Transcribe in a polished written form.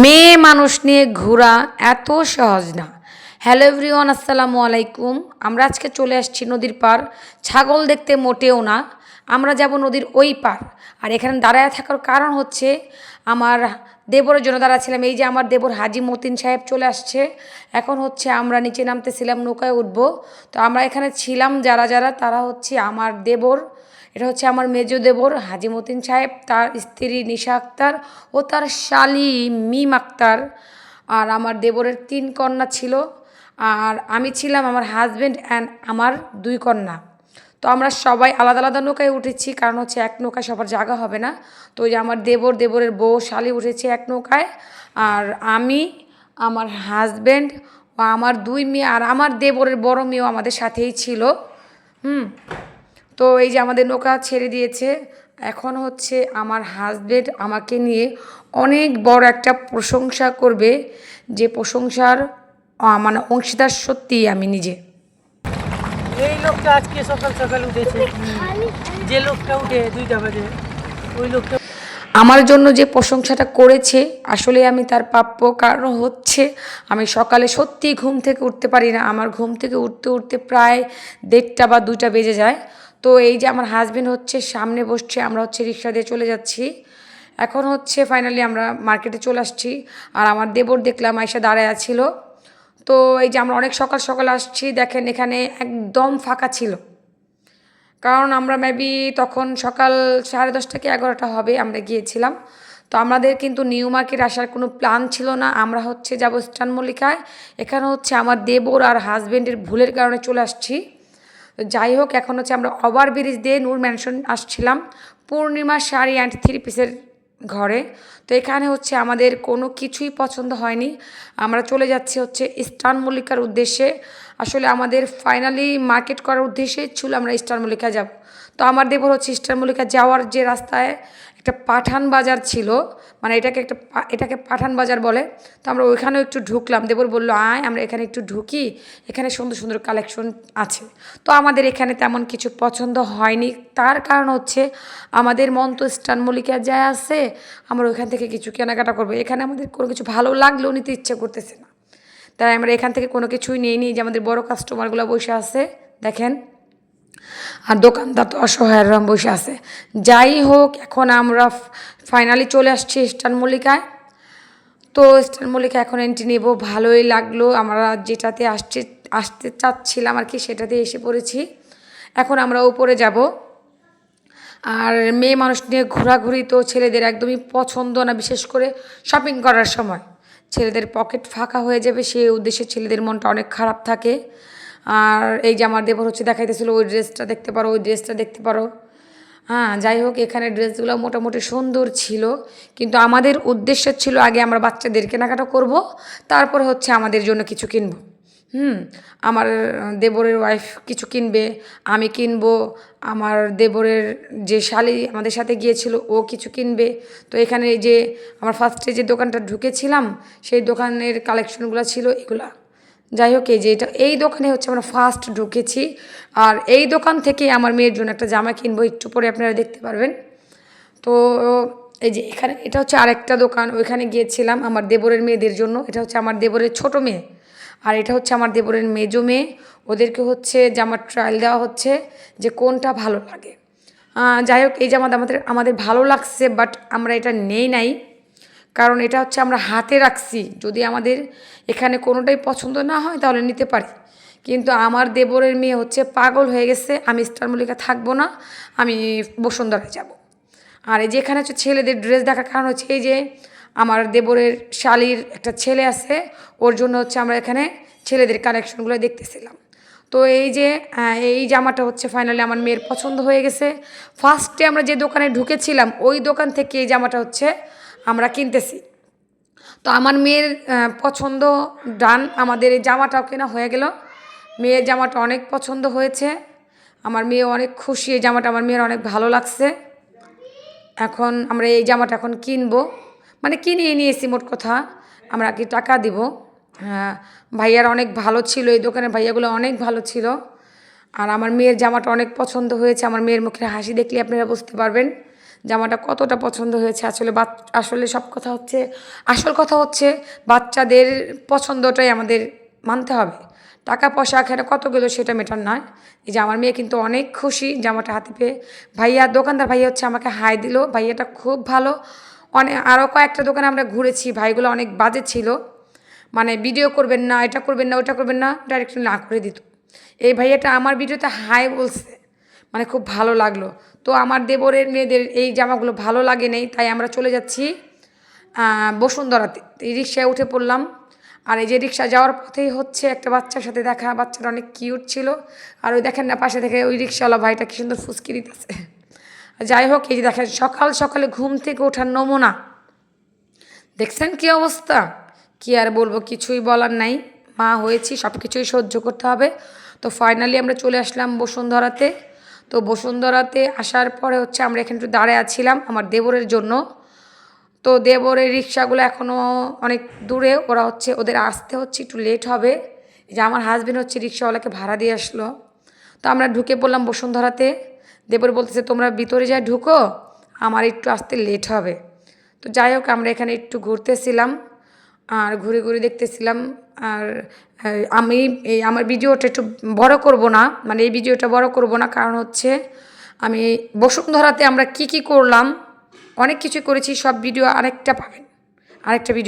মেয়ে মানুষ নিয়ে ঘোরা এত সহজ না। হ্যালো এভরিওয়ান, আসসালামু আলাইকুম। আমরা আজকে চলে আসছি নদীর পার। ছাগল দেখতে মোটেও না, আমরা যাব নদীর ওই পার। আর এখানে দাঁড়ায় থাকার কারণ হচ্ছে আমার দেবরের জন্য দাঁড়াচ্ছিলাম। এই যে আমার দেবর হাজি মতিন সাহেব চলে আসছে। এখন হচ্ছে আমরা নিচে নামতেছিলাম, নৌকায় উঠবো। তো আমরা এখানে ছিলাম যারা যারা, তারা হচ্ছে আমার দেবর, এটা হচ্ছে আমার মেজো দেবর হাজি মতিন সাহেব, তার স্ত্রী নিশা আক্তার ও তার শালি মিম আক্তার। আর আমার দেবরের 3 কন্যা ছিল, আর আমি ছিলাম, আমার হাজব্যান্ড অ্যান্ড আমার 2 কন্যা। তো আমরা সবাই আলাদা আলাদা নৌকায় উঠেছি, কারণ হচ্ছে এক নৌকায় সবার জায়গা হবে না। তো ওই যে আমার দেবরের বউ শালি উঠেছে এক নৌকায়, আর আমি, আমার হাজব্যান্ড ও আমার 2 মেয়ে, আর আমার দেবরের বড় মেয়েও আমাদের সাথেই ছিল। তো এই যে আমাদের নৌকা ছেড়ে দিয়েছে। এখন হচ্ছে আমার হাজব্যান্ড আমাকে নিয়ে অনেক বড় একটা প্রশংসা করবে, যে প্রশংসার মানে অংশীদার সত্যিই আমি নিজে। এই লোকটা আজকে সকাল সকাল উঠেছে, যে লোকটা উঠে 2টা বাজে, ওই লোকটা আমার জন্য যে প্রশংসাটা করেছে, আসলে আমি তার প্রাপ্য। কারণ হচ্ছে আমি সকালে সত্যিই ঘুম থেকে উঠতে পারি না, আমার ঘুম থেকে উঠতে উঠতে প্রায় 1:30 বা 2টা বেজে যায়। তো এই যে আমার হাজব্যান্ড হচ্ছে সামনে বসছে, আমরা হচ্ছে রিক্সা দিয়ে চলে যাচ্ছি। এখন হচ্ছে ফাইনালি আমরা মার্কেটে চলে আসছি। আর আমার দেবর দেখলাম আয়সা দাঁড়ায় আছিল। তো এই যে আমরা অনেক সকাল সকাল আসছি, দেখেন এখানে একদম ফাঁকা ছিল। কারণ আমরা মেবি তখন সকাল 10:30 কি 11টা হবে আমরা গিয়েছিলাম। তো আমাদের কিন্তু নিউ মার্কেট আসার কোনো প্ল্যান ছিল না। আমরা হচ্ছে যাব স্টান মল্লিকায়। এখানে হচ্ছে আমার দেবর আর হাজব্যান্ডের ভুলের কারণে চলে আসছি। যাই হোক, এখন হচ্ছে আমরা ওভার ব্রিজ দিয়ে নূর ম্যানশন আসছিলাম, পূর্ণিমা শাড়ি অ্যান্ড 3 পিসের ঘরে। তো এখানে হচ্ছে আমাদের কোনো কিছুই পছন্দ হয়নি। আমরা চলে যাচ্ছি হচ্ছে স্টান মল্লিকার উদ্দেশ্যে। আসলে আমাদের ফাইনালি মার্কেট করার উদ্দেশ্যেই ছিল আমরা স্টার মল্লিকা যাব। তো আমার দেবর হচ্ছে স্টার মল্লিকা যাওয়ার যে রাস্তায় একটা পাঠান বাজার ছিল, মানে এটাকে পাঠান বাজার বলে। তো আমরা ওইখানেও একটু ঢুকলাম, দেবর বলল আয় আমরা এখানে একটু ঢুকি, এখানে সুন্দর সুন্দর কালেকশন আছে। তো আমাদের এখানে তেমন কিছু পছন্দ হয়নি, তার কারণ হচ্ছে আমাদের মন তো স্টান মল্লিকা যায় আছে, আমরা ওইখান থেকে কিছু কেনাকাটা করবো। এখানে আমাদের কোনো কিছু ভালো লাগলেও নিতে ইচ্ছে করতেছে না, তাই আমরা এখান থেকে কোনো কিছুই নিই। যে আমাদের বড় কাস্টমারগুলো বসে আছে দেখেন, আর দোকানদার তো অসহায়ের রাম বসে আছে। যাই হোক, এখন আমরা ফাইনালি চলে আসছি স্টান মল্লিকায়। তো স্টান মল্লিকা এখন এন্ট্রি নেব। ভালোই লাগলো, আমরা যেটাতে আসতে চাচ্ছিলাম আর কি, সেটাতে এসে পড়েছি। এখন আমরা উপরে যাব। আর মেয়ে মানুষ নিয়ে ঘোরাঘুরি তো ছেলেদের একদমই পছন্দ না, বিশেষ করে শপিং করার সময় ছেলেদের পকেট ফাঁকা হয়ে যাবে, সেই উদ্দেশ্যে ছেলেদের মনটা অনেক খারাপ থাকে। আর এই যে আমার দেবর হচ্ছে দেখাইতেছিল ওই ড্রেসটা দেখতে পারো, ওই ড্রেসটা দেখতে পারো। হ্যাঁ, যাই হোক, এখানে ড্রেসগুলো মোটামুটি সুন্দর ছিল, কিন্তু আমাদের উদ্দেশ্য ছিল আগে আমরা বাচ্চাদের কেনাকাটা করব, তারপরে হচ্ছে আমাদের জন্য কিছু কিনবো। আমার দেবরের ওয়াইফ কিছু কিনবে, আমি কিনবো, আমার দেবরের যে শালি আমাদের সাথে গিয়েছিল ও কিছু কিনবে। তো এখানে এই যে আমার ফার্স্টে যে দোকানটা ঢুকেছিলাম, সেই দোকানের কালেকশনগুলো ছিল এগুলা। যাই হোক, এই যে এই দোকানে হচ্ছে আমরা ফার্স্ট ঢুকেছি। আর এই দোকান থেকে আমার মেয়ের জন্য একটা জামা কিনবো, একটু পরে আপনারা দেখতে পারবেন। তো এই যে এখানে এটা হচ্ছে আরেকটা দোকান, ওইখানে গিয়েছিলাম আমার দেবরের মেয়েদের জন্য। এটা হচ্ছে আমার দেবরের ছোট মেয়ে, আর এটা হচ্ছে আমার দেবরের মেজো মেয়ে। ওদেরকে হচ্ছে জামার ট্রায়াল দেওয়া হচ্ছে যে কোনটা ভালো লাগে। যাই হোক, এই জামাটা আমাদের ভালো লাগছে, বাট আমরা এটা নেই নাই, কারণ এটা হচ্ছে আমরা হাতে রাখছি, যদি আমাদের এখানে কোনোটাই পছন্দ না হয় তাহলে নিতে পারি। কিন্তু আমার দেবরের মেয়ে হচ্ছে পাগল হয়ে গেছে, আমি স্টার মল্লিকা থাকবো না, আমি বসুন্ধরায় যাব। আর এই যে এখানে হচ্ছে ছেলেদের ড্রেস দেখার কারণ হচ্ছে এই যে আমার দেবরের শালির একটা ছেলে আছে, ওর জন্য হচ্ছে আমরা এখানে ছেলেদের কালেকশনগুলো দেখতেছিলাম। তো এই যে এই জামাটা হচ্ছে ফাইনালি আমার মেয়ের পছন্দ হয়ে গেছে। ফার্স্টে আমরা যে দোকানে ঢুকেছিলাম ওই দোকান থেকে এই জামাটা হচ্ছে আমরা কিনতেছি। তো আমার মেয়ের পছন্দ ডান, আমাদের এই জামাটাও কেনা হয়ে গেল। মেয়ের জামাটা অনেক পছন্দ হয়েছে, আমার মেয়ে অনেক খুশি, এই জামাটা আমার মেয়ের অনেক ভালো লাগছে। এখন আমরা এই জামাটা এখন কিনবো, মানে কিনিয়ে নিয়েছি মোট কথা, আমরা কি টাকা দিব। হ্যাঁ, ভাইয়ারা অনেক ভালো ছিল, এই দোকানের ভাইয়াগুলো অনেক ভালো ছিল। আর আমার মেয়ের জামাটা অনেক পছন্দ হয়েছে, আমার মেয়ের মুখে হাসি দেখলে আপনারা বুঝতে পারবেন জামাটা কতটা পছন্দ হয়েছে। আসলে আসল কথা হচ্ছে বাচ্চাদের পছন্দটাই আমাদের মানতে হবে। টাকা পয়সা এখানে কত গেলো সেটা ম্যাটার নয়। এই যে আমার মেয়ে কিন্তু অনেক খুশি জামাটা হাতে পেয়ে। দোকানদার ভাইয়া হচ্ছে আমাকে হাই দিল, ভাইয়াটা খুব ভালো। আরও কয়েকটা দোকানে আমরা ঘুরেছি, ভাইগুলো অনেক বাজে ছিল, মানে ভিডিও করবেন না, এটা করবেন না, ওটা করবেন না, ডাইরেক্ট না করে দিত। এই ভাইয়াটা আমার ভিডিওতে হাই বলছে, মানে খুব ভালো লাগলো। তো আমার দেবরের মেয়েদের এই জামাগুলো ভালো লাগে নেই, তাই আমরা চলে যাচ্ছি বসুন্ধরাতে। এই রিক্সায় উঠে পড়লাম। আর এই যে রিক্সা যাওয়ার পথেই হচ্ছে একটা বাচ্চার সাথে দেখা, বাচ্চাটা অনেক কিউট ছিল। আর ওই দেখেন না পাশে থেকে ওই রিক্সাওয়ালা ভাইটা কি সুন্দর ফুসকি দিতেছে। যাই হোক, এই যে দেখেন সকাল সকালে ঘুম থেকে ওঠার নমুনা দেখছেন কি অবস্থা। কি আর বলবো, কিছুই বলার নাই, মা হয়েছি, সব কিছুই সহ্য করতে হবে। তো ফাইনালি আমরা চলে আসলাম বসুন্ধরাতে। তো বসুন্ধরাতে আসার পরে হচ্ছে আমরা এখানে একটু দাঁড়ায় আছিলাম আমার দেবরের জন্য। তো দেবরের রিক্সাগুলো এখনও অনেক দূরে, ওদের আসতে হচ্ছে একটু লেট হবে। যে আমার হাজবেন্ড হচ্ছে রিক্সাওয়ালাকে ভাড়া দিয়ে আসলো। তো আমরা ঢুকে পড়লাম বসুন্ধরাতে। দেবর বলতেছে তোমরা ভিতরে যাই ঢুকো, আমার একটু আসতে লেট হবে। তো যাই হোক, আমরা এখানে একটু ঘুরতেছিলাম আর ঘুরে ঘুরে দেখতেছিলাম। আর আমি আমার ভিডিওটা একটু বড় করব না, মানে এই ভিডিওটা বড় করব না, কারণ হচ্ছে আমি বসুন্ধরাতে আমরা কি করলাম, অনেক কিছু করেছি, সব ভিডিও আরেকটা ভিডিও